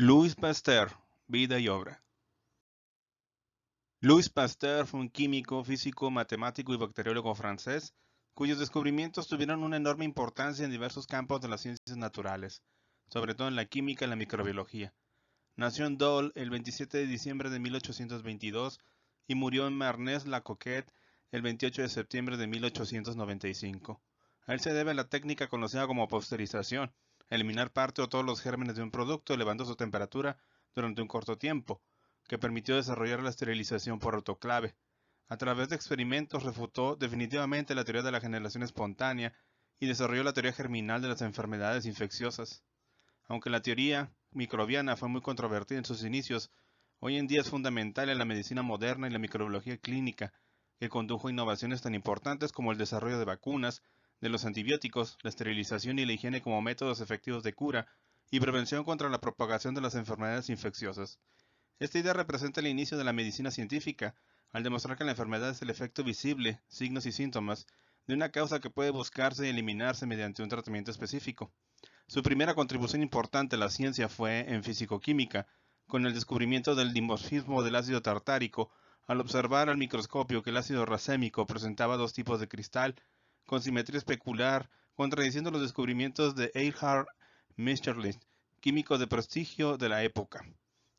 Louis Pasteur, vida y obra. Louis Pasteur fue un químico, físico, matemático y bacteriólogo francés, cuyos descubrimientos tuvieron una enorme importancia en diversos campos de las ciencias naturales, sobre todo en la química y la microbiología. Nació en Dole el 27 de diciembre de 1822 y murió en Marnès-la-Coquette el 28 de septiembre de 1895. A él se debe la técnica conocida como pasteurización, eliminar parte o todos los gérmenes de un producto elevando su temperatura durante un corto tiempo, que permitió desarrollar la esterilización por autoclave. A través de experimentos refutó definitivamente la teoría de la generación espontánea y desarrolló la teoría germinal de las enfermedades infecciosas. Aunque la teoría microbiana fue muy controvertida en sus inicios, hoy en día es fundamental en la medicina moderna y la microbiología clínica, que condujo a innovaciones tan importantes como el desarrollo de vacunas, de los antibióticos, la esterilización y la higiene como métodos efectivos de cura y prevención contra la propagación de las enfermedades infecciosas. Esta idea representa el inicio de la medicina científica, al demostrar que la enfermedad es el efecto visible, signos y síntomas, de una causa que puede buscarse y eliminarse mediante un tratamiento específico. Su primera contribución importante a la ciencia fue en fisicoquímica, con el descubrimiento del dimorfismo del ácido tartárico, al observar al microscopio que el ácido racémico presentaba dos tipos de cristal, con simetría especular, contradiciendo los descubrimientos de Eilhard Meisterlitz, químico de prestigio de la época.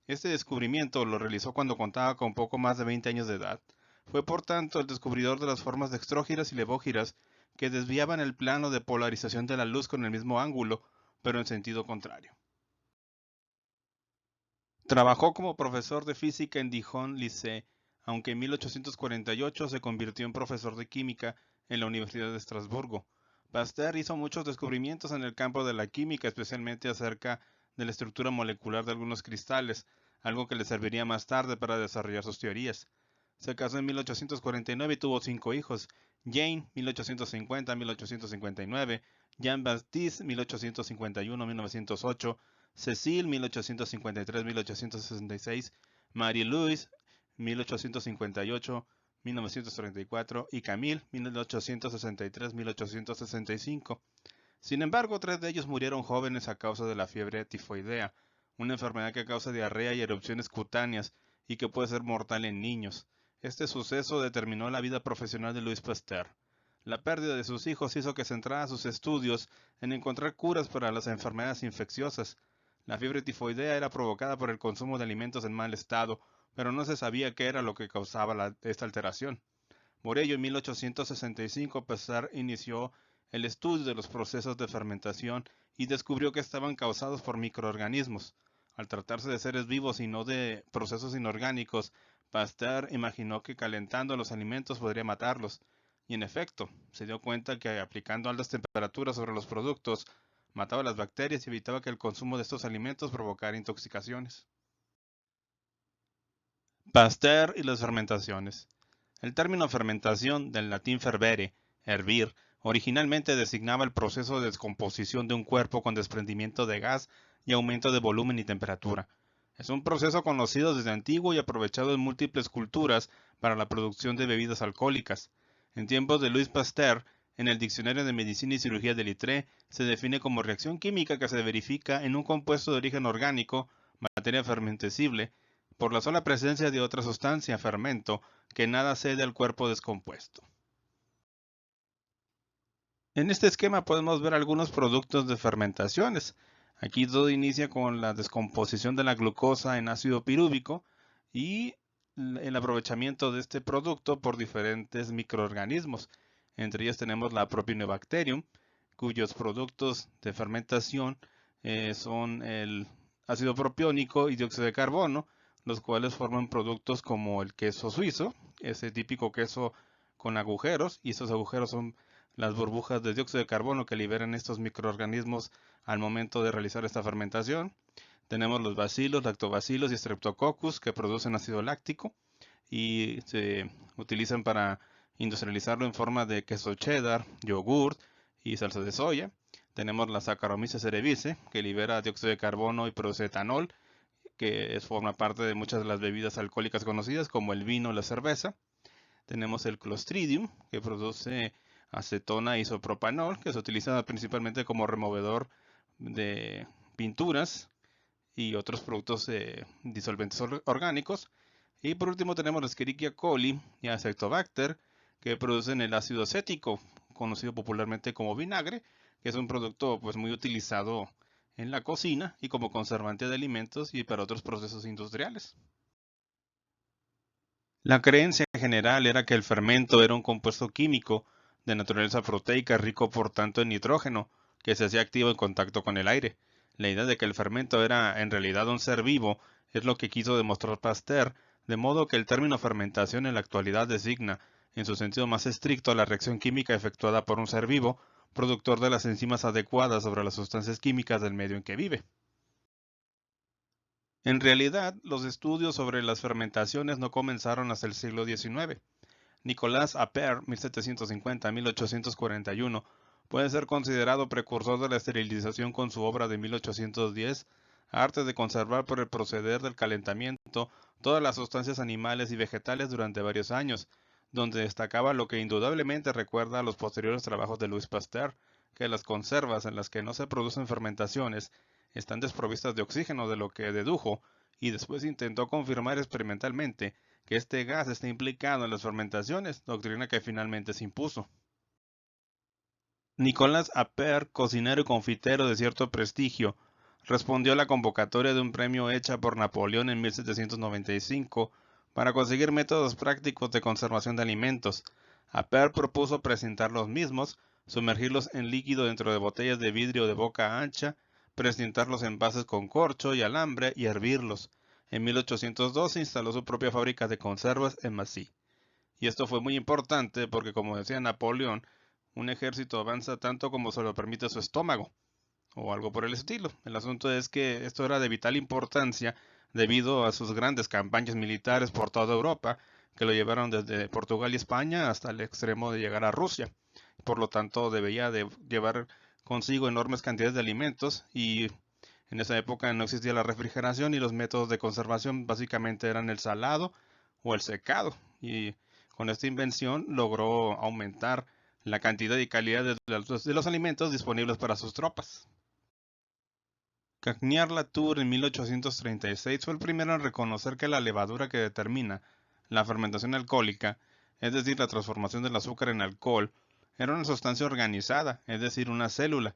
Este descubrimiento lo realizó cuando contaba con poco más de 20 años de edad. Fue por tanto el descubridor de las formas dextrógiras y levógiras que desviaban el plano de polarización de la luz con el mismo ángulo, pero en sentido contrario. Trabajó como profesor de física en Dijon Lycée, aunque en 1848 se convirtió en profesor de química en la Universidad de Estrasburgo. Pasteur hizo muchos descubrimientos en el campo de la química, especialmente acerca de la estructura molecular de algunos cristales, algo que le serviría más tarde para desarrollar sus teorías. Se casó en 1849 y tuvo 5 hijos: Jane, 1850-1859, Jean-Baptiste, 1851-1908, Cecile, 1853-1866, Marie-Louise, 1858-1934 y Camille, 1863-1865. Sin embargo, 3 de ellos murieron jóvenes a causa de la fiebre tifoidea, una enfermedad que causa diarrea y erupciones cutáneas y que puede ser mortal en niños. Este suceso determinó la vida profesional de Louis Pasteur. La pérdida de sus hijos hizo que centrara sus estudios en encontrar curas para las enfermedades infecciosas. La fiebre tifoidea era provocada por el consumo de alimentos en mal estado, pero no se sabía qué era lo que causaba esta alteración. Por ello, en 1865 Pasteur inició el estudio de los procesos de fermentación y descubrió que estaban causados por microorganismos. Al tratarse de seres vivos y no de procesos inorgánicos, Pasteur imaginó que calentando los alimentos podría matarlos. Y en efecto, se dio cuenta que aplicando altas temperaturas sobre los productos, mataba las bacterias y evitaba que el consumo de estos alimentos provocara intoxicaciones. Pasteur y las fermentaciones. El término fermentación, del latín fervere, hervir, originalmente designaba el proceso de descomposición de un cuerpo con desprendimiento de gas y aumento de volumen y temperatura. Es un proceso conocido desde antiguo y aprovechado en múltiples culturas para la producción de bebidas alcohólicas. En tiempos de Louis Pasteur, en el Diccionario de Medicina y Cirugía de Littré, se define como reacción química que se verifica en un compuesto de origen orgánico, materia fermentesible, por la sola presencia de otra sustancia, fermento, que nada cede al cuerpo descompuesto. En este esquema podemos ver algunos productos de fermentaciones. Aquí todo inicia con la descomposición de la glucosa en ácido pirúvico y el aprovechamiento de este producto por diferentes microorganismos. Entre ellos tenemos la Propionibacterium, cuyos productos de fermentación son el ácido propiónico y dióxido de carbono, los cuales forman productos como el queso suizo, ese típico queso con agujeros, y esos agujeros son las burbujas de dióxido de carbono que liberan estos microorganismos al momento de realizar esta fermentación. Tenemos los bacilos, lactobacilos y streptococcus que producen ácido láctico y se utilizan para industrializarlo en forma de queso cheddar, yogurt y salsa de soya. Tenemos la Saccharomyces cerevisiae que libera dióxido de carbono y produce etanol, que forma parte de muchas de las bebidas alcohólicas conocidas como el vino o la cerveza. Tenemos el Clostridium, que produce acetona isopropanol, que se utiliza principalmente como removedor de pinturas. y otros productos disolventes orgánicos. Y por último tenemos la Escherichia coli y Acetobacter, que producen el ácido acético, conocido popularmente como vinagre, que es un producto pues muy utilizado en la cocina y como conservante de alimentos y para otros procesos industriales. La creencia general era que el fermento era un compuesto químico de naturaleza proteica rico por tanto en nitrógeno, que se hacía activo en contacto con el aire. La idea de que el fermento era en realidad un ser vivo es lo que quiso demostrar Pasteur, de modo que el término fermentación en la actualidad designa, en su sentido más estricto, la reacción química efectuada por un ser vivo, productor de las enzimas adecuadas sobre las sustancias químicas del medio en que vive. En realidad, los estudios sobre las fermentaciones no comenzaron hasta el siglo XIX. Nicolas Appert, 1750-1841, puede ser considerado precursor de la esterilización con su obra de 1810, Arte de conservar por el proceder del calentamiento todas las sustancias animales y vegetales durante varios años, donde destacaba lo que indudablemente recuerda a los posteriores trabajos de Louis Pasteur, que las conservas en las que no se producen fermentaciones están desprovistas de oxígeno, de lo que dedujo, y después intentó confirmar experimentalmente que este gas está implicado en las fermentaciones, doctrina que finalmente se impuso. Nicolas Appert, cocinero y confitero de cierto prestigio, respondió a la convocatoria de un premio hecha por Napoleón en 1795 para conseguir métodos prácticos de conservación de alimentos. Appert propuso presentar los mismos, sumergirlos en líquido dentro de botellas de vidrio de boca ancha, presentar los envases con corcho y alambre y hervirlos. En 1802 instaló su propia fábrica de conservas en Massy. Y esto fue muy importante porque, como decía Napoleón, un ejército avanza tanto como se lo permite su estómago, o algo por el estilo. El asunto es que esto era de vital importancia debido a sus grandes campañas militares por toda Europa, que lo llevaron desde Portugal y España hasta el extremo de llegar a Rusia. Por lo tanto, debía de llevar consigo enormes cantidades de alimentos y en esa época no existía la refrigeración y los métodos de conservación básicamente eran el salado o el secado. Y con esta invención logró aumentar la cantidad y calidad de los alimentos disponibles para sus tropas. Cagniart-Latour en 1836 fue el primero en reconocer que la levadura que determina la fermentación alcohólica, es decir, la transformación del azúcar en alcohol, era una sustancia organizada, es decir, una célula,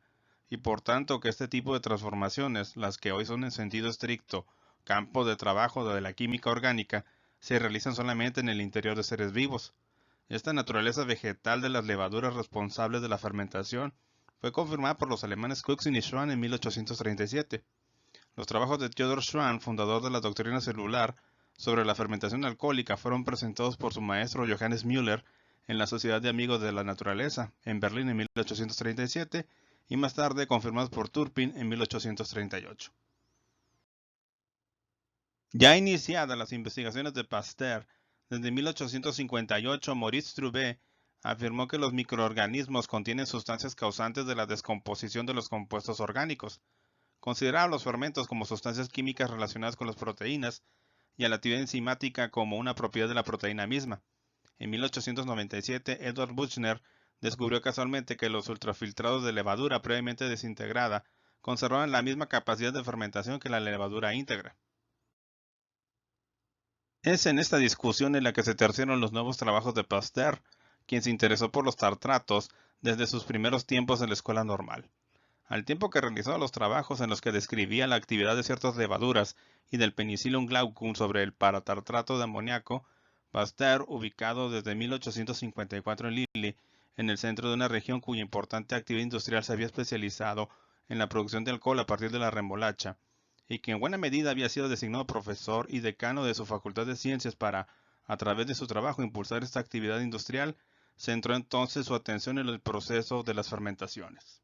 y por tanto que este tipo de transformaciones, las que hoy son en sentido estricto campo de trabajo de la química orgánica, se realizan solamente en el interior de seres vivos. Esta naturaleza vegetal de las levaduras responsables de la fermentación fue confirmada por los alemanes Kuchsin y Schwann en 1837. Los trabajos de Theodor Schwann, fundador de la doctrina celular, sobre la fermentación alcohólica fueron presentados por su maestro Johannes Müller en la Sociedad de Amigos de la Naturaleza, en Berlín en 1837, y más tarde confirmados por Turpin en 1838. Ya iniciadas las investigaciones de Pasteur, desde 1858 Maurice Trouvé afirmó que los microorganismos contienen sustancias causantes de la descomposición de los compuestos orgánicos. Consideraba los fermentos como sustancias químicas relacionadas con las proteínas y a la actividad enzimática como una propiedad de la proteína misma. En 1897, Edward Buchner descubrió casualmente que los ultrafiltrados de levadura previamente desintegrada conservaban la misma capacidad de fermentación que la levadura íntegra. Es en esta discusión en la que se terciaron los nuevos trabajos de Pasteur, quien se interesó por los tartratos desde sus primeros tiempos en la escuela normal. Al tiempo que realizaba los trabajos en los que describía la actividad de ciertas levaduras y del Penicillium glaucum sobre el paratartrato de amoníaco, Pasteur, ubicado desde 1854 en Lille, en el centro de una región cuya importante actividad industrial se había especializado en la producción de alcohol a partir de la remolacha, y que en buena medida había sido designado profesor y decano de su Facultad de Ciencias para, a través de su trabajo, impulsar esta actividad industrial, centró entonces su atención en el proceso de las fermentaciones.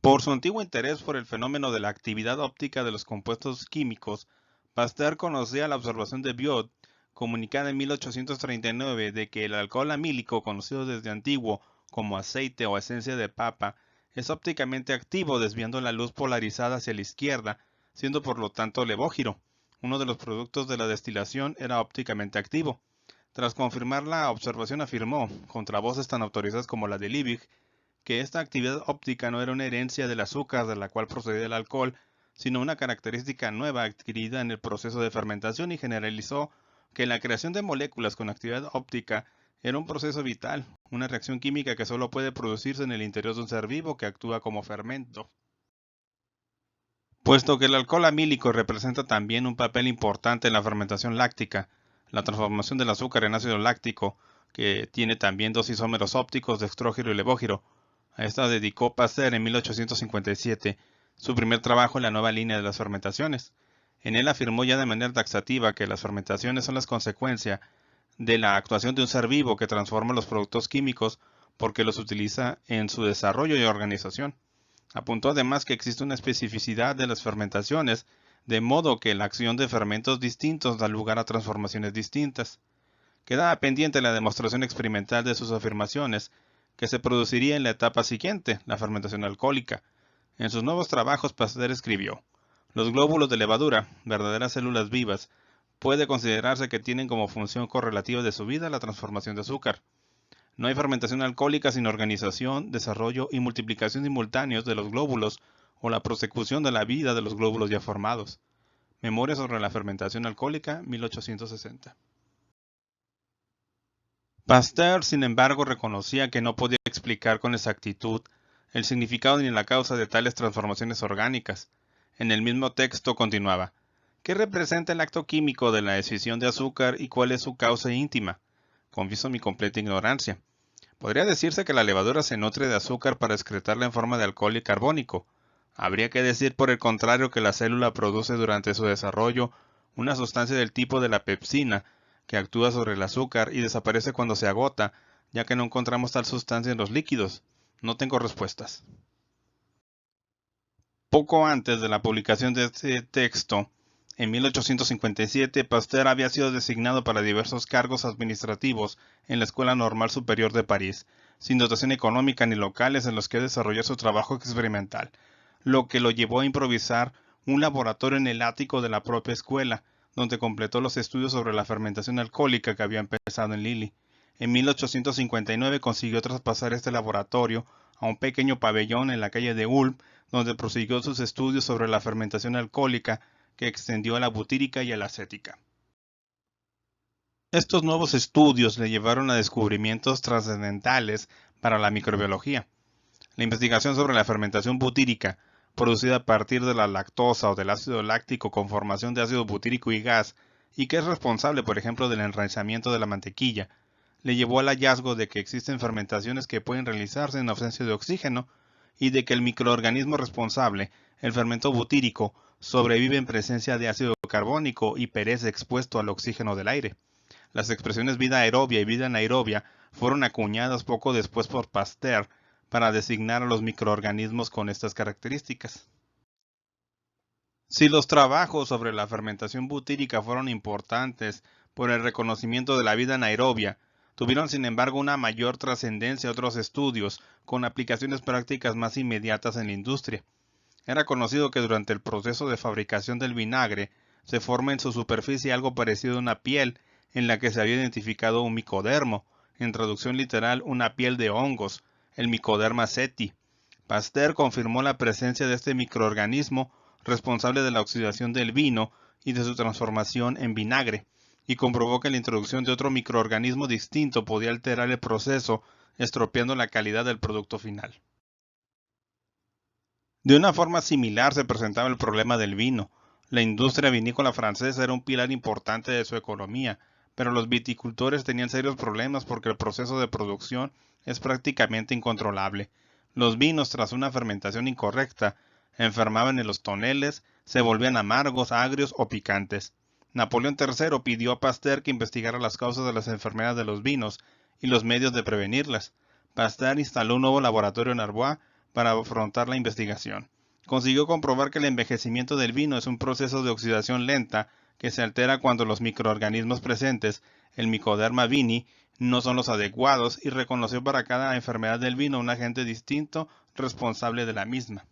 Por su antiguo interés por el fenómeno de la actividad óptica de los compuestos químicos, Pasteur conocía la observación de Biot, comunicada en 1839, de que el alcohol amílico, conocido desde antiguo como aceite o esencia de papa, es ópticamente activo desviando la luz polarizada hacia la izquierda, siendo por lo tanto levógiro. Uno de los productos de la destilación era ópticamente activo. Tras confirmar la observación afirmó, contra voces tan autorizadas como la de Liebig, que esta actividad óptica no era una herencia del azúcar de la cual procedía el alcohol, sino una característica nueva adquirida en el proceso de fermentación, y generalizó que la creación de moléculas con actividad óptica era un proceso vital, una reacción química que solo puede producirse en el interior de un ser vivo que actúa como fermento. Puesto que el alcohol amílico representa también un papel importante en la fermentación láctica, la transformación del azúcar en ácido láctico, que tiene también dos isómeros ópticos, dextrógiro y levógiro. A esta dedicó Pasteur en 1857 su primer trabajo en la nueva línea de las fermentaciones. En él afirmó ya de manera taxativa que las fermentaciones son las consecuencias de la actuación de un ser vivo que transforma los productos químicos porque los utiliza en su desarrollo y organización. Apuntó además que existe una especificidad de las fermentaciones, de modo que la acción de fermentos distintos da lugar a transformaciones distintas. Quedaba pendiente la demostración experimental de sus afirmaciones, que se produciría en la etapa siguiente, la fermentación alcohólica. En sus nuevos trabajos, Pasteur escribió: los glóbulos de levadura, verdaderas células vivas, puede considerarse que tienen como función correlativa de su vida la transformación de azúcar. No hay fermentación alcohólica sin organización, desarrollo y multiplicación simultáneos de los glóbulos o la prosecución de la vida de los glóbulos ya formados. Memoria sobre la fermentación alcohólica, 1860. Pasteur, sin embargo, reconocía que no podía explicar con exactitud el significado ni la causa de tales transformaciones orgánicas. En el mismo texto continuaba: ¿qué representa el acto químico de la escisión de azúcar y cuál es su causa íntima? Confieso mi completa ignorancia. Podría decirse que la levadura se nutre de azúcar para excretarla en forma de alcohol y carbónico. Habría que decir, por el contrario, que la célula produce durante su desarrollo una sustancia del tipo de la pepsina, que actúa sobre el azúcar y desaparece cuando se agota, ya que no encontramos tal sustancia en los líquidos. No tengo respuestas. Poco antes de la publicación de este texto, en 1857, Pasteur había sido designado para diversos cargos administrativos en la Escuela Normal Superior de París, sin dotación económica ni locales en los que desarrollar su trabajo experimental, lo que lo llevó a improvisar un laboratorio en el ático de la propia escuela, donde completó los estudios sobre la fermentación alcohólica que había empezado en Lilly. En 1859 consiguió traspasar este laboratorio a un pequeño pabellón en la calle de Ulm, donde prosiguió sus estudios sobre la fermentación alcohólica, que extendió a la butírica y a la acética. Estos nuevos estudios le llevaron a descubrimientos trascendentales para la microbiología. La investigación sobre la fermentación butírica, producida a partir de la lactosa o del ácido láctico con formación de ácido butírico y gas, y que es responsable, por ejemplo, del enraizamiento de la mantequilla, le llevó al hallazgo de que existen fermentaciones que pueden realizarse en ausencia de oxígeno, y de que el microorganismo responsable, el fermento butírico, sobrevive en presencia de ácido carbónico y perece expuesto al oxígeno del aire. Las expresiones vida aerobia y vida anaerobia fueron acuñadas poco después por Pasteur para designar a los microorganismos con estas características. Si los trabajos sobre la fermentación butírica fueron importantes por el reconocimiento de la vida anaerobia, tuvieron sin embargo una mayor trascendencia otros estudios con aplicaciones prácticas más inmediatas en la industria. Era conocido que durante el proceso de fabricación del vinagre se forma en su superficie algo parecido a una piel, en la que se había identificado un micodermo, en traducción literal una piel de hongos, el Mycoderma seti. Pasteur confirmó la presencia de este microorganismo responsable de la oxidación del vino y de su transformación en vinagre, y comprobó que la introducción de otro microorganismo distinto podía alterar el proceso, estropeando la calidad del producto final. De una forma similar se presentaba el problema del vino. La industria vinícola francesa era un pilar importante de su economía, pero los viticultores tenían serios problemas porque el proceso de producción es prácticamente incontrolable. Los vinos, tras una fermentación incorrecta, enfermaban en los toneles, se volvían amargos, agrios o picantes. Napoleón III pidió a Pasteur que investigara las causas de las enfermedades de los vinos y los medios de prevenirlas. Pasteur instaló un nuevo laboratorio en Arbois para afrontar la investigación. Consiguió comprobar que el envejecimiento del vino es un proceso de oxidación lenta que se altera cuando los microorganismos presentes, el Mycoderma vini, no son los adecuados, y reconoció para cada enfermedad del vino un agente distinto responsable de la misma.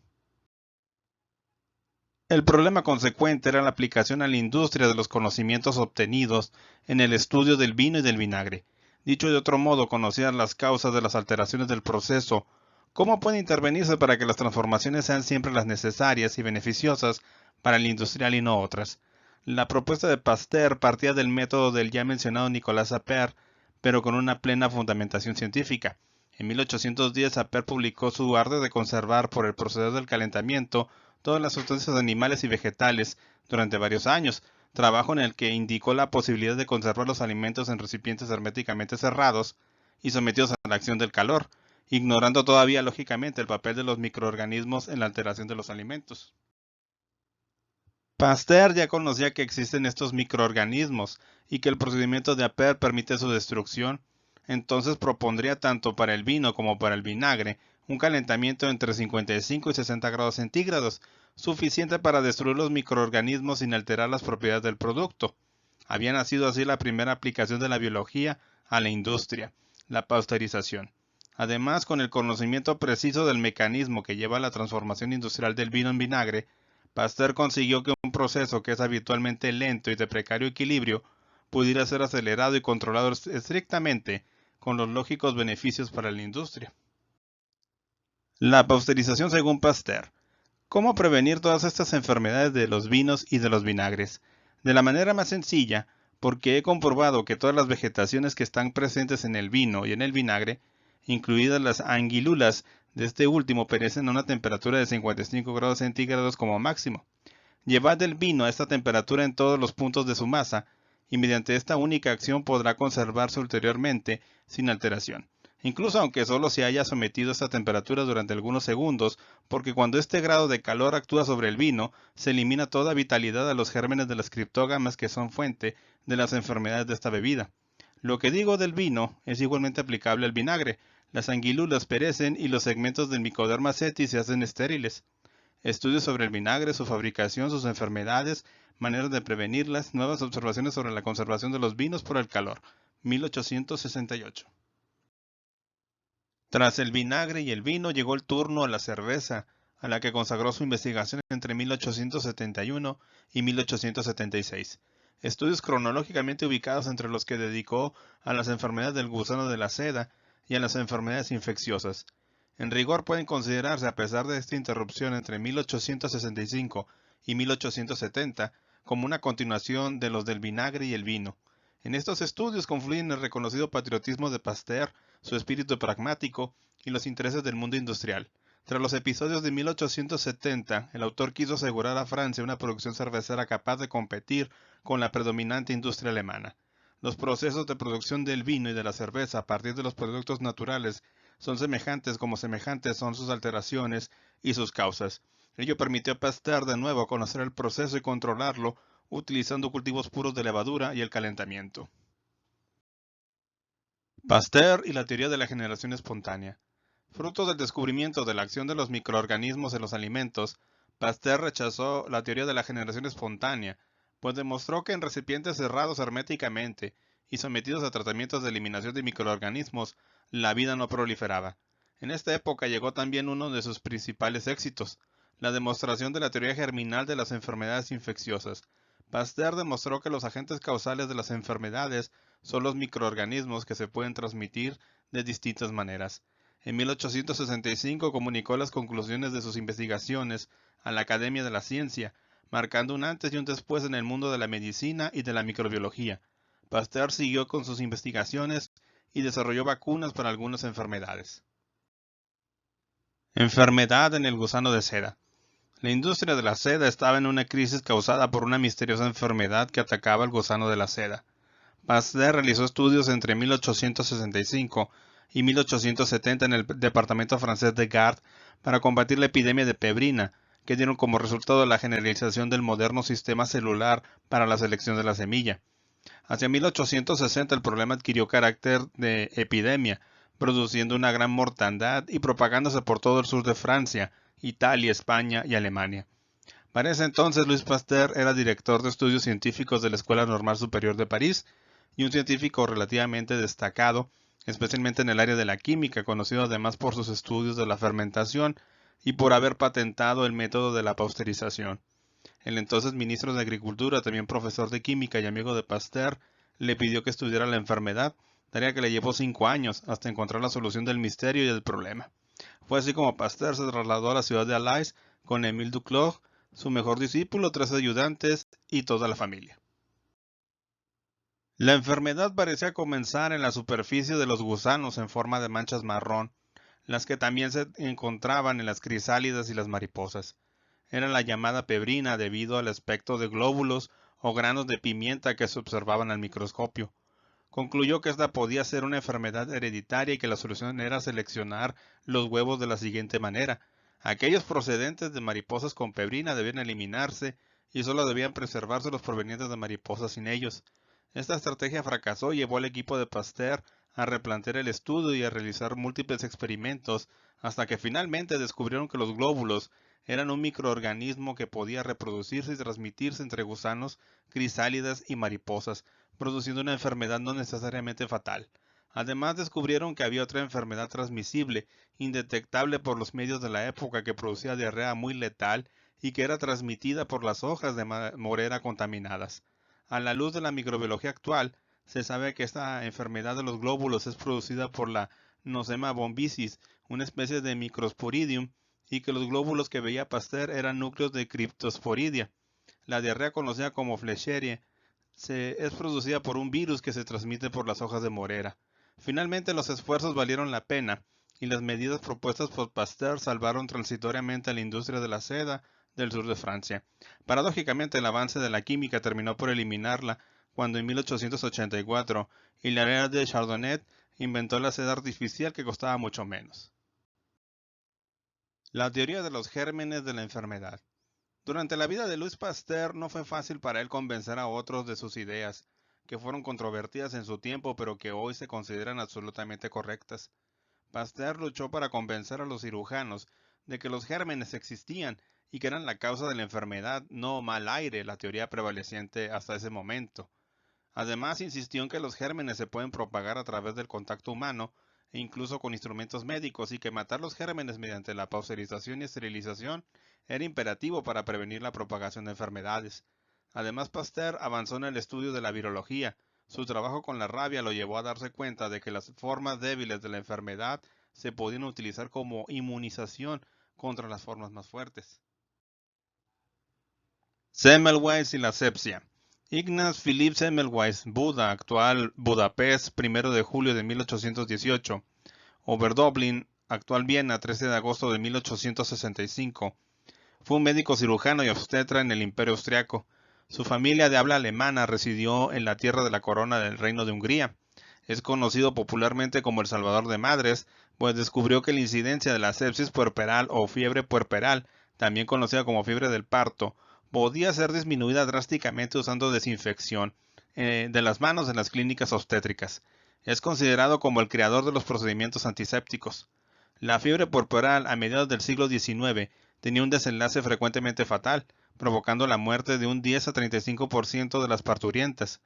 El problema consecuente era la aplicación a la industria de los conocimientos obtenidos en el estudio del vino y del vinagre. Dicho de otro modo, conocidas las causas de las alteraciones del proceso, ¿cómo puede intervenirse para que las transformaciones sean siempre las necesarias y beneficiosas para el industrial y no otras. La propuesta de Pasteur partía del método del ya mencionado Nicolas Appert, pero con una plena fundamentación científica. En 1810 Appert publicó su arte de conservar por el proceder del calentamiento todas las sustancias animales y vegetales durante varios años, trabajo en el que indicó la posibilidad de conservar los alimentos en recipientes herméticamente cerrados y sometidos a la acción del calor, ignorando todavía lógicamente el papel de los microorganismos en la alteración de los alimentos. Pasteur ya conocía que existen estos microorganismos y que el procedimiento de Appert permite su destrucción, entonces propondría tanto para el vino como para el vinagre un calentamiento entre 55 y 60 grados centígrados, suficiente para destruir los microorganismos sin alterar las propiedades del producto. Había nacido así la primera aplicación de la biología a la industria, la pasteurización. Además, con el conocimiento preciso del mecanismo que lleva a la transformación industrial del vino en vinagre, Pasteur consiguió que un proceso que es habitualmente lento y de precario equilibrio pudiera ser acelerado y controlado estrictamente con los lógicos beneficios para la industria. La pasteurización según Pasteur. ¿Cómo prevenir todas estas enfermedades de los vinos y de los vinagres? De la manera más sencilla, porque he comprobado que todas las vegetaciones que están presentes en el vino y en el vinagre, incluidas las anguilulas de este último, perecen a una temperatura de 55 grados centígrados como máximo. Llevad el vino a esta temperatura en todos los puntos de su masa, y mediante esta única acción podrá conservarse ulteriormente sin alteración, incluso aunque solo se haya sometido a esta temperatura durante algunos segundos, porque cuando este grado de calor actúa sobre el vino, se elimina toda vitalidad a los gérmenes de las criptógamas que son fuente de las enfermedades de esta bebida. Lo que digo del vino es igualmente aplicable al vinagre. Las anguilulas perecen y los segmentos del Mycoderma seti se hacen estériles. Estudios sobre el vinagre, su fabricación, sus enfermedades, maneras de prevenirlas, nuevas observaciones sobre la conservación de los vinos por el calor. 1868. Tras el vinagre y el vino llegó el turno a la cerveza, a la que consagró su investigación entre 1871 y 1876. Estudios cronológicamente ubicados entre los que dedicó a las enfermedades del gusano de la seda y a las enfermedades infecciosas. En rigor pueden considerarse, a pesar de esta interrupción entre 1865 y 1870, como una continuación de los del vinagre y el vino. En estos estudios confluyen el reconocido patriotismo de Pasteur, su espíritu pragmático y los intereses del mundo industrial. Tras los episodios de 1870, el autor quiso asegurar a Francia una producción cervecera capaz de competir con la predominante industria alemana. Los procesos de producción del vino y de la cerveza a partir de los productos naturales son semejantes como semejantes son sus alteraciones y sus causas. Ello permitió a Pasteur de nuevo conocer el proceso y controlarlo utilizando cultivos puros de levadura y el calentamiento. Pasteur y la teoría de la generación espontánea. Fruto del descubrimiento de la acción de los microorganismos en los alimentos, Pasteur rechazó la teoría de la generación espontánea, pues demostró que en recipientes cerrados herméticamente y sometidos a tratamientos de eliminación de microorganismos, la vida no proliferaba. En esta época llegó también uno de sus principales éxitos, la demostración de la teoría germinal de las enfermedades infecciosas. Pasteur demostró que los agentes causales de las enfermedades son los microorganismos que se pueden transmitir de distintas maneras. En 1865 comunicó las conclusiones de sus investigaciones a la Academia de la Ciencia, marcando un antes y un después en el mundo de la medicina y de la microbiología. Pasteur siguió con sus investigaciones y desarrolló vacunas para algunas enfermedades. Enfermedad en el gusano de seda. La industria de la seda estaba en una crisis causada por una misteriosa enfermedad que atacaba al gusano de la seda. Pasteur realizó estudios entre 1865 y 1870 en el departamento francés de Gard para combatir la epidemia de pebrina, que dieron como resultado la generalización del moderno sistema celular para la selección de la semilla. Hacia 1860 el problema adquirió carácter de epidemia, produciendo una gran mortandad y propagándose por todo el sur de Francia, Italia, España y Alemania. Para ese entonces Louis Pasteur era director de estudios científicos de la Escuela Normal Superior de París y un científico relativamente destacado, especialmente en el área de la química, conocido además por sus estudios de la fermentación y por haber patentado el método de la pasteurización. El entonces ministro de Agricultura, también profesor de química y amigo de Pasteur, le pidió que estudiara la enfermedad, tarea que le llevó 5 años hasta encontrar la solución del misterio y del problema. Fue así como Pasteur se trasladó a la ciudad de Alais con Émile Duclos, su mejor discípulo, 3 ayudantes y toda la familia. La enfermedad parecía comenzar en la superficie de los gusanos en forma de manchas marrón, las que también se encontraban en las crisálidas y las mariposas. Era la llamada pebrina debido al aspecto de glóbulos o granos de pimienta que se observaban al microscopio. Concluyó que esta podía ser una enfermedad hereditaria y que la solución era seleccionar los huevos de la siguiente manera. Aquellos procedentes de mariposas con pebrina debían eliminarse y solo debían preservarse los provenientes de mariposas sin ellos. Esta estrategia fracasó y llevó al equipo de Pasteur a replantear el estudio y a realizar múltiples experimentos hasta que finalmente descubrieron que los glóbulos eran un microorganismo que podía reproducirse y transmitirse entre gusanos, crisálidas y mariposas, produciendo una enfermedad no necesariamente fatal. Además descubrieron que había otra enfermedad transmisible, indetectable por los medios de la época, que producía diarrea muy letal y que era transmitida por las hojas de morera contaminadas. A la luz de la microbiología actual, se sabe que esta enfermedad de los glóbulos es producida por la Nosema bombycis, una especie de Microsporidium, y que los glóbulos que veía Pasteur eran núcleos de Cryptosporidia. La diarrea conocida como Flecherie es producida por un virus que se transmite por las hojas de morera. Finalmente los esfuerzos valieron la pena y las medidas propuestas por Pasteur salvaron transitoriamente a la industria de la seda del sur de Francia. Paradójicamente, el avance de la química terminó por eliminarla cuando en 1884 Hilaire de Chardonnay inventó la seda artificial que costaba mucho menos. La teoría de los gérmenes de la enfermedad. Durante la vida de Louis Pasteur no fue fácil para él convencer a otros de sus ideas, que fueron controvertidas en su tiempo pero que hoy se consideran absolutamente correctas. Pasteur luchó para convencer a los cirujanos de que los gérmenes existían y que eran la causa de la enfermedad, no mal aire, la teoría prevaleciente hasta ese momento. Además, insistió en que los gérmenes se pueden propagar a través del contacto humano e incluso con instrumentos médicos, y que matar los gérmenes mediante la pasteurización y esterilización era imperativo para prevenir la propagación de enfermedades. Además, Pasteur avanzó en el estudio de la virología. Su trabajo con la rabia lo llevó a darse cuenta de que las formas débiles de la enfermedad se podían utilizar como inmunización contra las formas más fuertes. Semmelweis y la sepsia. Ignaz Philipp Semmelweis, Buda, actual Budapest, 1 de julio de 1818, Oberdoblin, actual Viena, 13 de agosto de 1865. Fue un médico cirujano y obstetra en el Imperio Austriaco. Su familia de habla alemana residió en la tierra de la corona del Reino de Hungría. Es conocido popularmente como el Salvador de Madres, pues descubrió que la incidencia de la sepsis puerperal o fiebre puerperal, también conocida como fiebre del parto, podía ser disminuida drásticamente usando desinfección de las manos en las clínicas obstétricas. Es considerado como el creador de los procedimientos antisépticos. La fiebre puerperal a mediados del siglo XIX tenía un desenlace frecuentemente fatal, provocando la muerte de un 10 a 35% de las parturientas.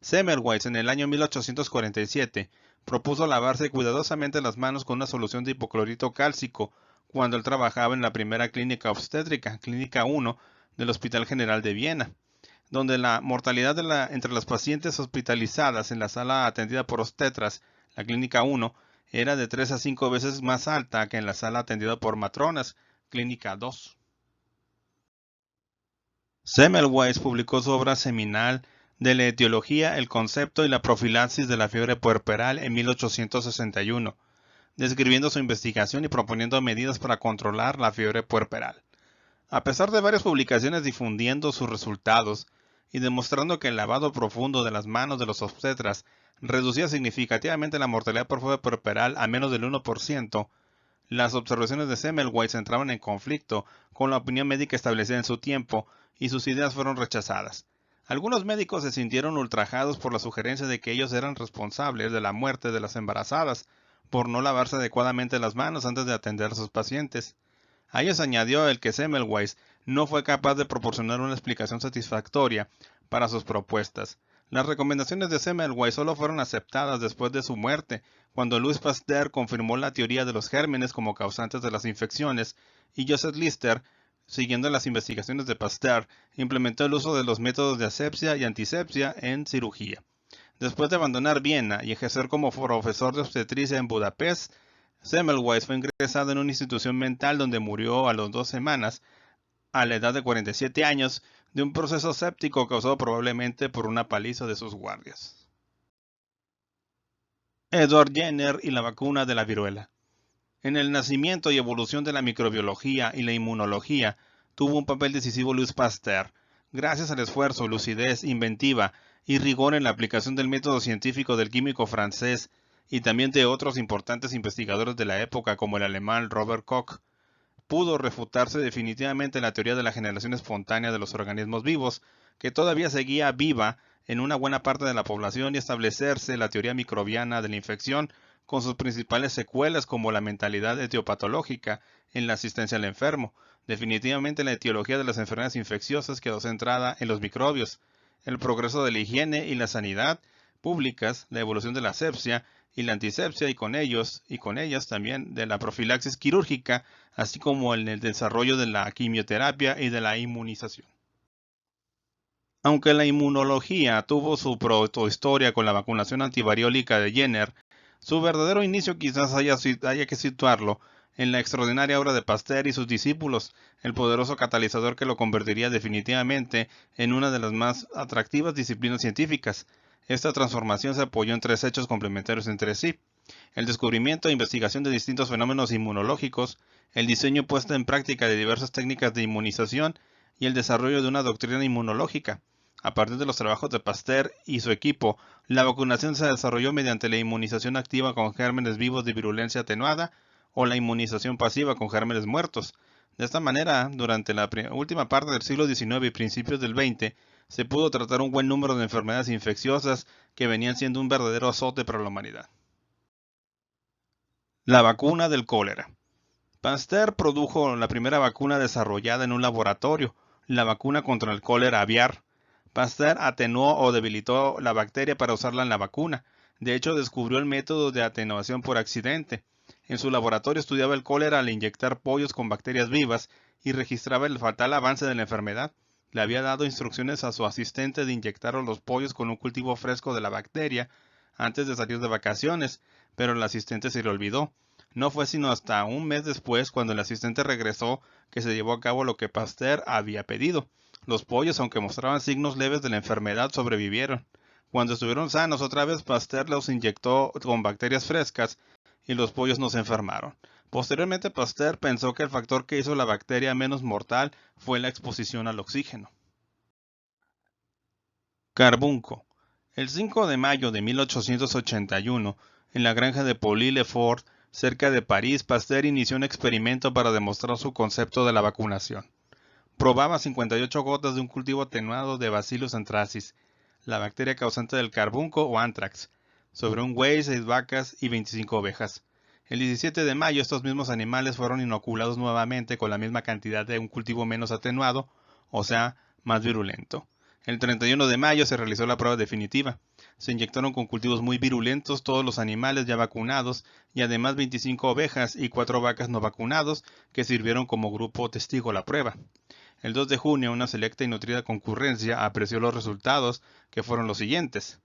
Semmelweis en el año 1847 propuso lavarse cuidadosamente las manos con una solución de hipoclorito cálcico cuando él trabajaba en la primera clínica obstétrica, Clínica 1, del Hospital General de Viena, donde la mortalidad entre las pacientes hospitalizadas en la sala atendida por obstetras, la Clínica 1, era de 3 a 5 veces más alta que en la sala atendida por matronas, Clínica 2. Semmelweis publicó su obra seminal de la etiología, el concepto y la profilaxis de la fiebre puerperal en 1861, describiendo su investigación y proponiendo medidas para controlar la fiebre puerperal. A pesar de varias publicaciones difundiendo sus resultados y demostrando que el lavado profundo de las manos de los obstetras reducía significativamente la mortalidad por fiebre puerperal a menos del 1%, las observaciones de Semmelweis entraban en conflicto con la opinión médica establecida en su tiempo y sus ideas fueron rechazadas. Algunos médicos se sintieron ultrajados por la sugerencia de que ellos eran responsables de la muerte de las embarazadas por no lavarse adecuadamente las manos antes de atender a sus pacientes. A ellos añadió el que Semmelweis no fue capaz de proporcionar una explicación satisfactoria para sus propuestas. Las recomendaciones de Semmelweis solo fueron aceptadas después de su muerte, cuando Louis Pasteur confirmó la teoría de los gérmenes como causantes de las infecciones, y Joseph Lister, siguiendo las investigaciones de Pasteur, implementó el uso de los métodos de asepsia y antisepsia en cirugía. Después de abandonar Viena y ejercer como profesor de obstetricia en Budapest, Semmelweis fue ingresado en una institución mental donde murió a las 2 semanas a la edad de 47 años, de un proceso séptico causado probablemente por una paliza de sus guardias. Edward Jenner y la vacuna de la viruela. En el nacimiento y evolución de la microbiología y la inmunología tuvo un papel decisivo Louis Pasteur, gracias al esfuerzo, lucidez, inventiva y rigor en la aplicación del método científico del químico francés y también de otros importantes investigadores de la época como el alemán Robert Koch, pudo refutarse definitivamente la teoría de la generación espontánea de los organismos vivos, que todavía seguía viva en una buena parte de la población, y establecerse la teoría microbiana de la infección con sus principales secuelas como la mentalidad etiopatológica en la asistencia al enfermo. Definitivamente la etiología de las enfermedades infecciosas quedó centrada en los microbios, el progreso de la higiene y la sanidad públicas, la evolución de la asepsia y la antisepsia y con ellas también de la profilaxis quirúrgica, así como en el desarrollo de la quimioterapia y de la inmunización. Aunque la inmunología tuvo su protohistoria con la vacunación antivariólica de Jenner, su verdadero inicio quizás haya que situarlo en la extraordinaria obra de Pasteur y sus discípulos, el poderoso catalizador que lo convertiría definitivamente en una de las más atractivas disciplinas científicas. Esta transformación se apoyó en tres hechos complementarios entre sí: el descubrimiento e investigación de distintos fenómenos inmunológicos, el diseño y puesta en práctica de diversas técnicas de inmunización y el desarrollo de una doctrina inmunológica. A partir de los trabajos de Pasteur y su equipo, la vacunación se desarrolló mediante la inmunización activa con gérmenes vivos de virulencia atenuada o la inmunización pasiva con gérmenes muertos. De esta manera, durante la última parte del siglo XIX y principios del XX, se pudo tratar un buen número de enfermedades infecciosas que venían siendo un verdadero azote para la humanidad. La vacuna del cólera. Pasteur produjo la primera vacuna desarrollada en un laboratorio, la vacuna contra el cólera aviar. Pasteur atenuó o debilitó la bacteria para usarla en la vacuna. De hecho, descubrió el método de atenuación por accidente. En su laboratorio estudiaba el cólera al inyectar pollos con bacterias vivas y registraba el fatal avance de la enfermedad. Le había dado instrucciones a su asistente de inyectar a los pollos con un cultivo fresco de la bacteria antes de salir de vacaciones, pero el asistente se le olvidó. No fue sino hasta un mes después, cuando el asistente regresó, que se llevó a cabo lo que Pasteur había pedido. Los pollos, aunque mostraban signos leves de la enfermedad, sobrevivieron. Cuando estuvieron sanos otra vez, Pasteur los inyectó con bacterias frescas y los pollos no se enfermaron. Posteriormente, Pasteur pensó que el factor que hizo la bacteria menos mortal fue la exposición al oxígeno. Carbunco. El 5 de mayo de 1881, en la granja de Pouilly-le-Fort, cerca de París, Pasteur inició un experimento para demostrar su concepto de la vacunación. Probaba 58 gotas de un cultivo atenuado de Bacillus anthracis, la bacteria causante del carbunco o anthrax, sobre un buey, 6 vacas y 25 ovejas. El 17 de mayo estos mismos animales fueron inoculados nuevamente con la misma cantidad de un cultivo menos atenuado, o sea, más virulento. El 31 de mayo se realizó la prueba definitiva. Se inyectaron con cultivos muy virulentos todos los animales ya vacunados y además 25 ovejas y 4 vacas no vacunados que sirvieron como grupo testigo a la prueba. El 2 de junio una selecta y nutrida concurrencia apreció los resultados, que fueron los siguientes.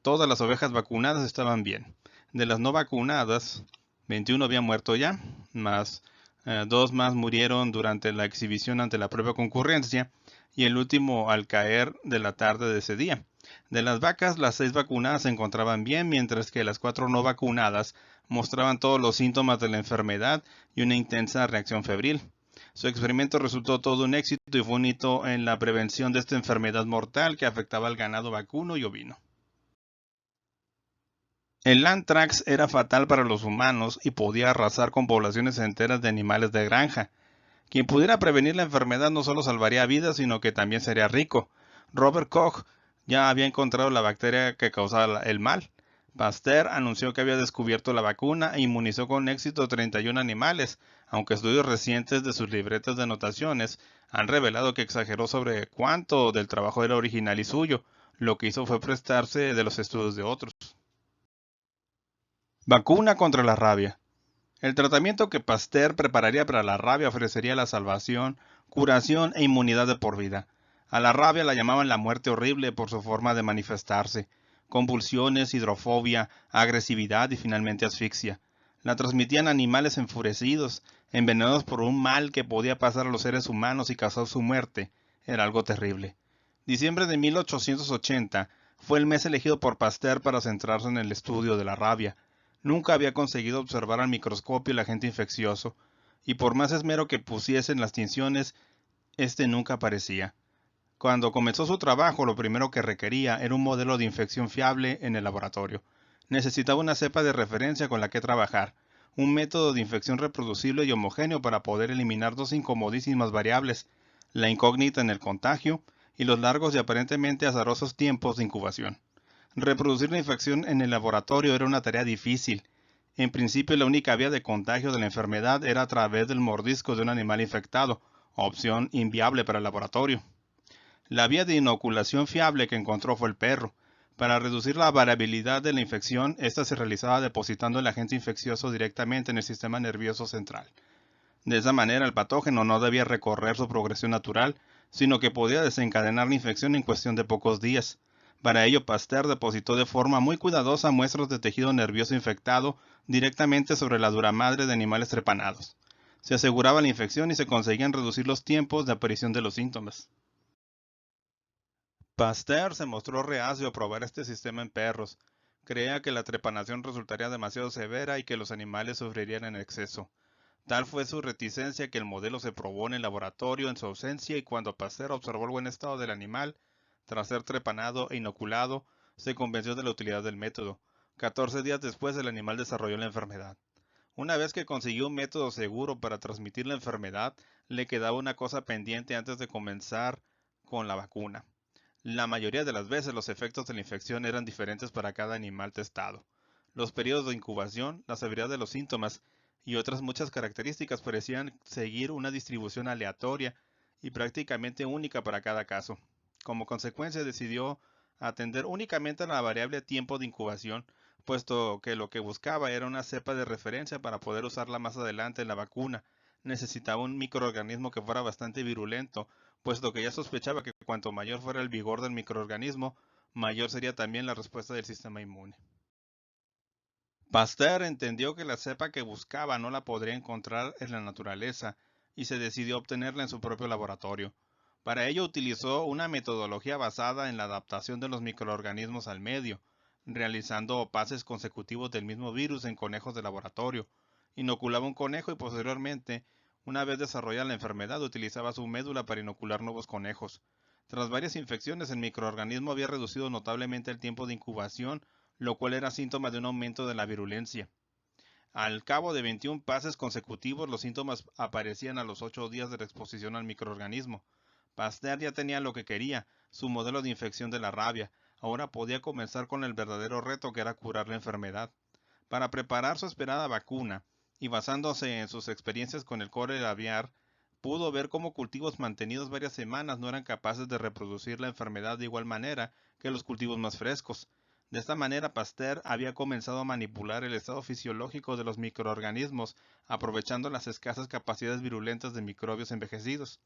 Todas las ovejas vacunadas estaban bien. De las no vacunadas, 21 habían muerto ya, más 2 más murieron durante la exhibición ante la propia concurrencia, y el último al caer de la tarde de ese día. De las vacas, las 6 vacunadas se encontraban bien, mientras que las 4 no vacunadas mostraban todos los síntomas de la enfermedad y una intensa reacción febril. Su experimento resultó todo un éxito y fue un hito en la prevención de esta enfermedad mortal que afectaba al ganado vacuno y ovino. El anthrax era fatal para los humanos y podía arrasar con poblaciones enteras de animales de granja. Quien pudiera prevenir la enfermedad no solo salvaría vidas, sino que también sería rico. Robert Koch ya había encontrado la bacteria que causaba el mal. Pasteur anunció que había descubierto la vacuna e inmunizó con éxito 31 animales, aunque estudios recientes de sus libretas de anotaciones han revelado que exageró sobre cuánto del trabajo era original y suyo. Lo que hizo fue prestarse de los estudios de otros. Vacuna contra la rabia. El tratamiento que Pasteur prepararía para la rabia ofrecería la salvación, curación e inmunidad de por vida. A la rabia la llamaban la muerte horrible por su forma de manifestarse: convulsiones, hidrofobia, agresividad y finalmente asfixia. La transmitían animales enfurecidos, envenenados por un mal que podía pasar a los seres humanos y causar su muerte. Era algo terrible. Diciembre de 1880 fue el mes elegido por Pasteur para centrarse en el estudio de la rabia. Nunca había conseguido observar al microscopio el agente infeccioso, y por más esmero que pusiese en las tinciones, este nunca aparecía. Cuando comenzó su trabajo, lo primero que requería era un modelo de infección fiable en el laboratorio. Necesitaba una cepa de referencia con la que trabajar, un método de infección reproducible y homogéneo para poder eliminar dos incomodísimas variables, la incógnita en el contagio y los largos y aparentemente azarosos tiempos de incubación. Reproducir la infección en el laboratorio era una tarea difícil. En principio, la única vía de contagio de la enfermedad era a través del mordisco de un animal infectado, opción inviable para el laboratorio. La vía de inoculación fiable que encontró fue el perro. Para reducir la variabilidad de la infección, esta se realizaba depositando el agente infeccioso directamente en el sistema nervioso central. De esa manera, el patógeno no debía recorrer su progresión natural, sino que podía desencadenar la infección en cuestión de pocos días. Para ello, Pasteur depositó de forma muy cuidadosa muestras de tejido nervioso infectado directamente sobre la dura madre de animales trepanados. Se aseguraba la infección y se conseguían reducir los tiempos de aparición de los síntomas. Pasteur se mostró reacio a probar este sistema en perros. Creía que la trepanación resultaría demasiado severa y que los animales sufrirían en exceso. Tal fue su reticencia que el modelo se probó en el laboratorio en su ausencia y cuando Pasteur observó el buen estado del animal, tras ser trepanado e inoculado, se convenció de la utilidad del método. 14 días después el animal desarrolló la enfermedad. Una vez que consiguió un método seguro para transmitir la enfermedad, le quedaba una cosa pendiente antes de comenzar con la vacuna. La mayoría de las veces los efectos de la infección eran diferentes para cada animal testado. Los periodos de incubación, la severidad de los síntomas y otras muchas características parecían seguir una distribución aleatoria y prácticamente única para cada caso. Como consecuencia decidió atender únicamente a la variable tiempo de incubación, puesto que lo que buscaba era una cepa de referencia para poder usarla más adelante en la vacuna. Necesitaba un microorganismo que fuera bastante virulento, puesto que ya sospechaba que cuanto mayor fuera el vigor del microorganismo, mayor sería también la respuesta del sistema inmune. Pasteur entendió que la cepa que buscaba no la podría encontrar en la naturaleza y se decidió a obtenerla en su propio laboratorio. Para ello utilizó una metodología basada en la adaptación de los microorganismos al medio, realizando pases consecutivos del mismo virus en conejos de laboratorio. Inoculaba un conejo y posteriormente, una vez desarrollada la enfermedad, utilizaba su médula para inocular nuevos conejos. Tras varias infecciones, el microorganismo había reducido notablemente el tiempo de incubación, lo cual era síntoma de un aumento de la virulencia. Al cabo de 21 pases consecutivos, los síntomas aparecían a los 8 días de la exposición al microorganismo. Pasteur ya tenía lo que quería, su modelo de infección de la rabia. Ahora podía comenzar con el verdadero reto que era curar la enfermedad. Para preparar su esperada vacuna, y basándose en sus experiencias con el cólera aviar, pudo ver cómo cultivos mantenidos varias semanas no eran capaces de reproducir la enfermedad de igual manera que los cultivos más frescos. De esta manera, Pasteur había comenzado a manipular el estado fisiológico de los microorganismos, aprovechando las escasas capacidades virulentas de microbios envejecidos.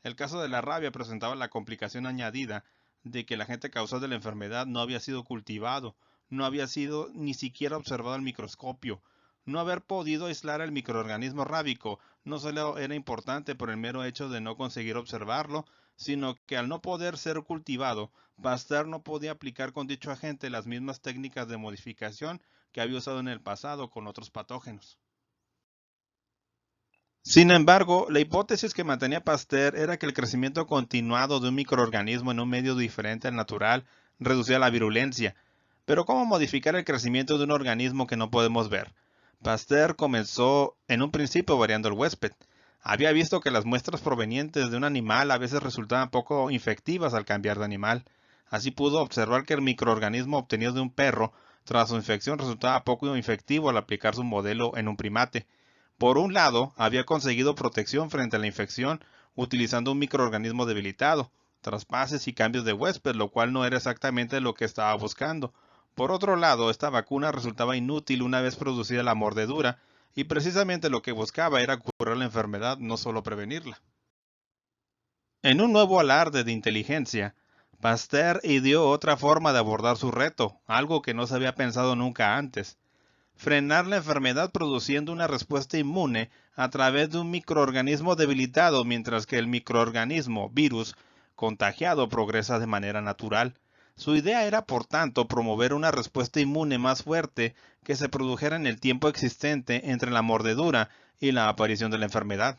El caso de la rabia presentaba la complicación añadida de que el agente causal de la enfermedad no había sido cultivado, no había sido ni siquiera observado al microscopio. No haber podido aislar al microorganismo rábico no solo era importante por el mero hecho de no conseguir observarlo, sino que al no poder ser cultivado, Pasteur no podía aplicar con dicho agente las mismas técnicas de modificación que había usado en el pasado con otros patógenos. Sin embargo, la hipótesis que mantenía Pasteur era que el crecimiento continuado de un microorganismo en un medio diferente al natural reducía la virulencia. Pero ¿cómo modificar el crecimiento de un organismo que no podemos ver? Pasteur comenzó en un principio variando el huésped. Había visto que las muestras provenientes de un animal a veces resultaban poco infectivas al cambiar de animal. Así pudo observar que el microorganismo obtenido de un perro tras su infección resultaba poco infectivo al aplicar su modelo en un primate. Por un lado, había conseguido protección frente a la infección utilizando un microorganismo debilitado, traspases y cambios de huésped, lo cual no era exactamente lo que estaba buscando. Por otro lado, esta vacuna resultaba inútil una vez producida la mordedura, y precisamente lo que buscaba era curar la enfermedad, no solo prevenirla. En un nuevo alarde de inteligencia, Pasteur ideó otra forma de abordar su reto, algo que no se había pensado nunca antes. frenar la enfermedad produciendo una respuesta inmune a través de un microorganismo debilitado, mientras que el microorganismo, virus, contagiado progresa de manera natural. Su idea era, por tanto, promover una respuesta inmune más fuerte que se produjera en el tiempo existente entre la mordedura y la aparición de la enfermedad.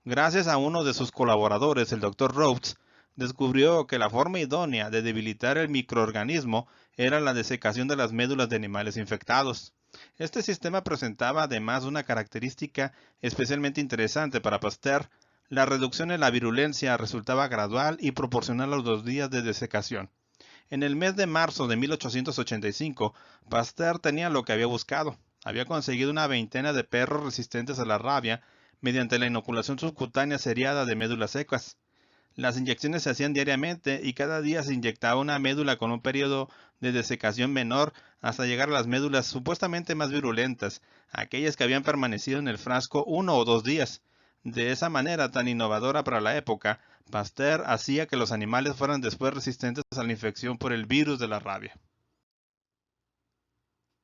Gracias a uno de sus colaboradores, el Dr. Rhodes, descubrió que la forma idónea de debilitar el microorganismo era la desecación de las médulas de animales infectados. Este sistema presentaba además una característica especialmente interesante para Pasteur. La reducción en la virulencia resultaba gradual y proporcional a los 2 días de desecación. En el mes de marzo de 1885, Pasteur tenía lo que había buscado. Había conseguido una veintena de perros resistentes a la rabia mediante la inoculación subcutánea seriada de médulas secas. Las inyecciones se hacían diariamente y cada día se inyectaba una médula con un periodo de desecación menor hasta llegar a las médulas supuestamente más virulentas, aquellas que habían permanecido en el frasco 1 o 2 días. De esa manera tan innovadora para la época, Pasteur hacía que los animales fueran después resistentes a la infección por el virus de la rabia.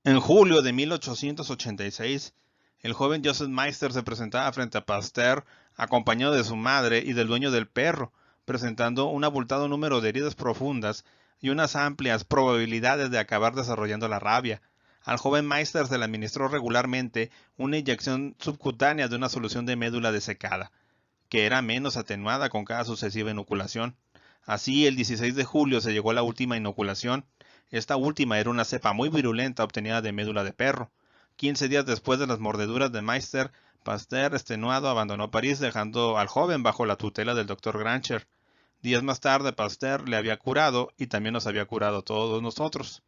En julio de 1886, el joven Joseph Meister se presentaba frente a Pasteur acompañado de su madre y del dueño del perro, presentando un abultado número de heridas profundas y unas amplias probabilidades de acabar desarrollando la rabia. Al joven Meister se le administró regularmente una inyección subcutánea de una solución de médula desecada, que era menos atenuada con cada sucesiva inoculación. Así, el 16 de julio se llegó a la última inoculación. Esta última era una cepa muy virulenta obtenida de médula de perro. 15 días después de las mordeduras de Meister, Pasteur, extenuado, abandonó París, dejando al joven bajo la tutela del Dr. Grancher. Días más tarde, Pasteur le había curado y también nos había curado a todos nosotros.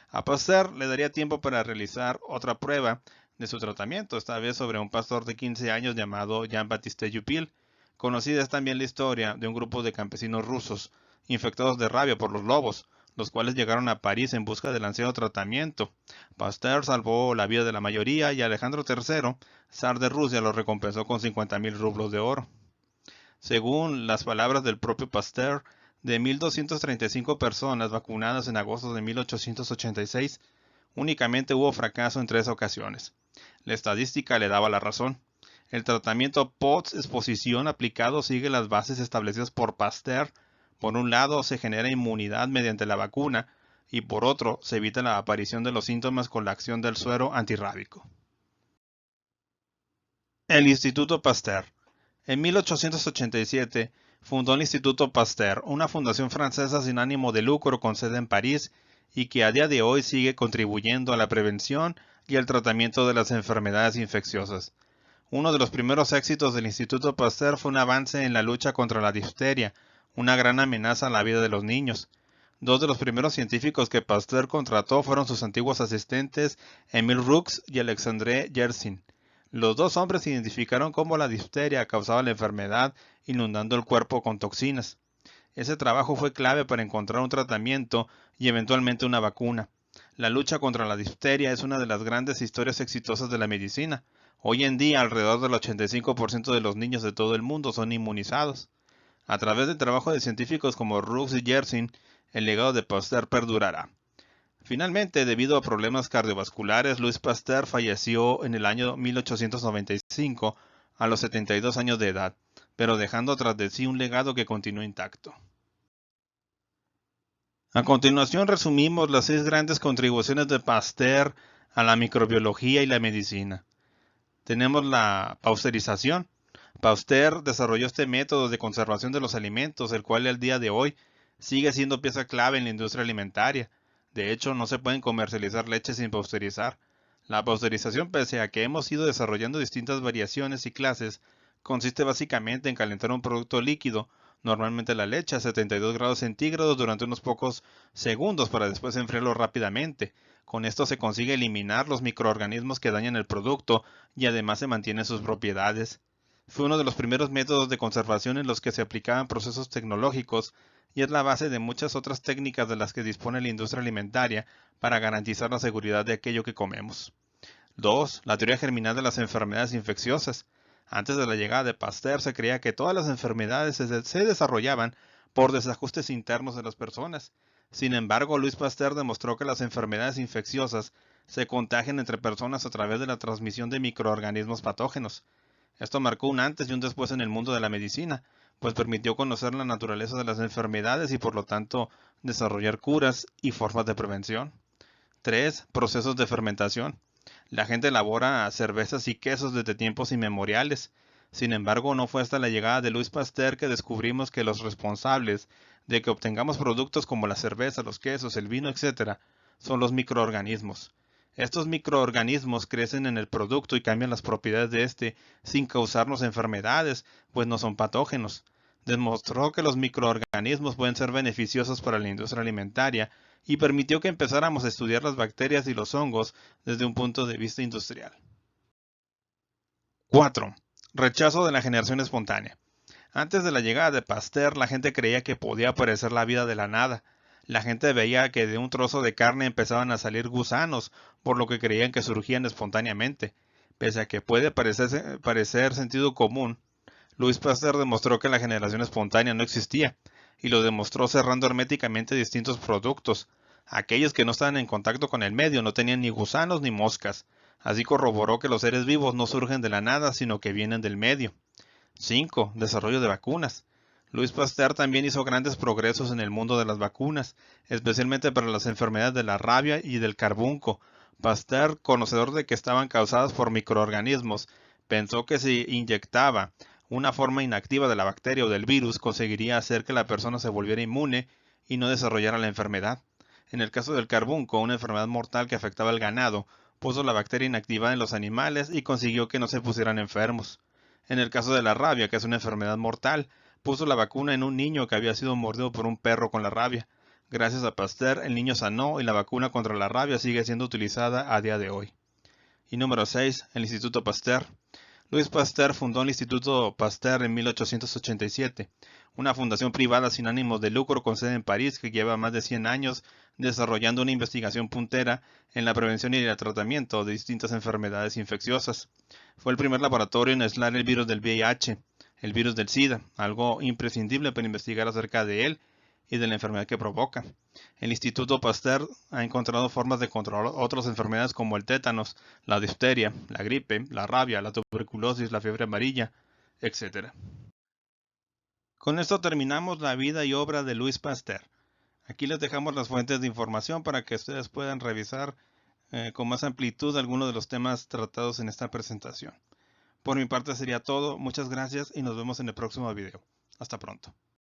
A Pasteur le daría tiempo para realizar otra prueba de su tratamiento, esta vez sobre un pastor de 15 años llamado Jean-Baptiste Dupil. Conocida es también la historia de un grupo de campesinos rusos infectados de rabia por los lobos, los cuales llegaron a París en busca del ansiado tratamiento. Pasteur salvó la vida de la mayoría y Alejandro III, zar de Rusia, lo recompensó con 50.000 rublos de oro. Según las palabras del propio Pasteur, de 1.235 personas vacunadas en agosto de 1886, únicamente hubo fracaso en 3 ocasiones. La estadística le daba la razón. El tratamiento post-exposición aplicado sigue las bases establecidas por Pasteur. Por un lado, se genera inmunidad mediante la vacuna y por otro, se evita la aparición de los síntomas con la acción del suero antirrábico. El Instituto Pasteur. En 1887 fundó el Instituto Pasteur, una fundación francesa sin ánimo de lucro con sede en París y que a día de hoy sigue contribuyendo a la prevención y al tratamiento de las enfermedades infecciosas. Uno de los primeros éxitos del Instituto Pasteur fue un avance en la lucha contra la difteria, una gran amenaza a la vida de los niños. 2 de los primeros científicos que Pasteur contrató fueron sus antiguos asistentes Émile Roux y Alexandre Yersin. Los 2 hombres identificaron cómo la difteria causaba la enfermedad, inundando el cuerpo con toxinas. Ese trabajo fue clave para encontrar un tratamiento y eventualmente una vacuna. La lucha contra la difteria es una de las grandes historias exitosas de la medicina. Hoy en día, alrededor del 85% de los niños de todo el mundo son inmunizados. A través del trabajo de científicos como Roux y Yersin, el legado de Pasteur perdurará. Finalmente, debido a problemas cardiovasculares, Louis Pasteur falleció en el año 1895 a los 72 años de edad, pero dejando tras de sí un legado que continúa intacto. A continuación resumimos las 6 grandes contribuciones de Pasteur a la microbiología y la medicina. Tenemos la pasteurización. Pasteur desarrolló este método de conservación de los alimentos, el cual al día de hoy sigue siendo pieza clave en la industria alimentaria. De hecho, no se pueden comercializar leches sin pasteurizar. La pasteurización, pese a que hemos ido desarrollando distintas variaciones y clases, consiste básicamente en calentar un producto líquido, normalmente la leche, a 72 grados centígrados durante unos pocos segundos para después enfriarlo rápidamente. Con esto se consigue eliminar los microorganismos que dañan el producto y además se mantienen sus propiedades. Fue uno de los primeros métodos de conservación en los que se aplicaban procesos tecnológicos y es la base de muchas otras técnicas de las que dispone la industria alimentaria para garantizar la seguridad de aquello que comemos. 2. La teoría germinal de las enfermedades infecciosas. Antes de la llegada de Pasteur se creía que todas las enfermedades se desarrollaban por desajustes internos de las personas. Sin embargo, Louis Pasteur demostró que las enfermedades infecciosas se contagian entre personas a través de la transmisión de microorganismos patógenos. Esto marcó un antes y un después en el mundo de la medicina, pues permitió conocer la naturaleza de las enfermedades y por lo tanto desarrollar curas y formas de prevención. 3. Procesos de fermentación. La gente elabora cervezas y quesos desde tiempos inmemoriales. Sin embargo, no fue hasta la llegada de Louis Pasteur que descubrimos que los responsables de que obtengamos productos como la cerveza, los quesos, el vino, etc., son los microorganismos. Estos microorganismos crecen en el producto y cambian las propiedades de este sin causarnos enfermedades, pues no son patógenos. Demostró que los microorganismos pueden ser beneficiosos para la industria alimentaria y permitió que empezáramos a estudiar las bacterias y los hongos desde un punto de vista industrial. 4. Rechazo de la generación espontánea. Antes de la llegada de Pasteur, la gente creía que podía aparecer la vida de la nada. La gente veía que de un trozo de carne empezaban a salir gusanos, por lo que creían que surgían espontáneamente. Pese a que puede parecer sentido común, Louis Pasteur demostró que la generación espontánea no existía, y lo demostró cerrando herméticamente distintos productos. Aquellos que no estaban en contacto con el medio no tenían ni gusanos ni moscas. Así corroboró que los seres vivos no surgen de la nada, sino que vienen del medio. 5. Desarrollo de vacunas. Louis Pasteur también hizo grandes progresos en el mundo de las vacunas, especialmente para las enfermedades de la rabia y del carbunco. Pasteur, conocedor de que estaban causadas por microorganismos, pensó que si inyectaba una forma inactiva de la bacteria o del virus, conseguiría hacer que la persona se volviera inmune y no desarrollara la enfermedad. En el caso del carbunco, una enfermedad mortal que afectaba al ganado, puso la bacteria inactivada en los animales y consiguió que no se pusieran enfermos. En el caso de la rabia, que es una enfermedad mortal, puso la vacuna en un niño que había sido mordido por un perro con la rabia. Gracias a Pasteur, el niño sanó y la vacuna contra la rabia sigue siendo utilizada a día de hoy. Y número 6. El Instituto Pasteur. Louis Pasteur fundó el Instituto Pasteur en 1887, una fundación privada sin ánimos de lucro con sede en París que lleva más de 100 años desarrollando una investigación puntera en la prevención y el tratamiento de distintas enfermedades infecciosas. Fue el primer laboratorio en aislar el virus del VIH, el virus del SIDA, algo imprescindible para investigar acerca de él y de la enfermedad que provoca. El Instituto Pasteur ha encontrado formas de controlar otras enfermedades como el tétanos, la difteria, la gripe, la rabia, la tuberculosis, la fiebre amarilla, etc. Con esto terminamos la vida y obra de Louis Pasteur. Aquí les dejamos las fuentes de información para que ustedes puedan revisar con más amplitud algunos de los temas tratados en esta presentación. Por mi parte sería todo, muchas gracias y nos vemos en el próximo video. Hasta pronto.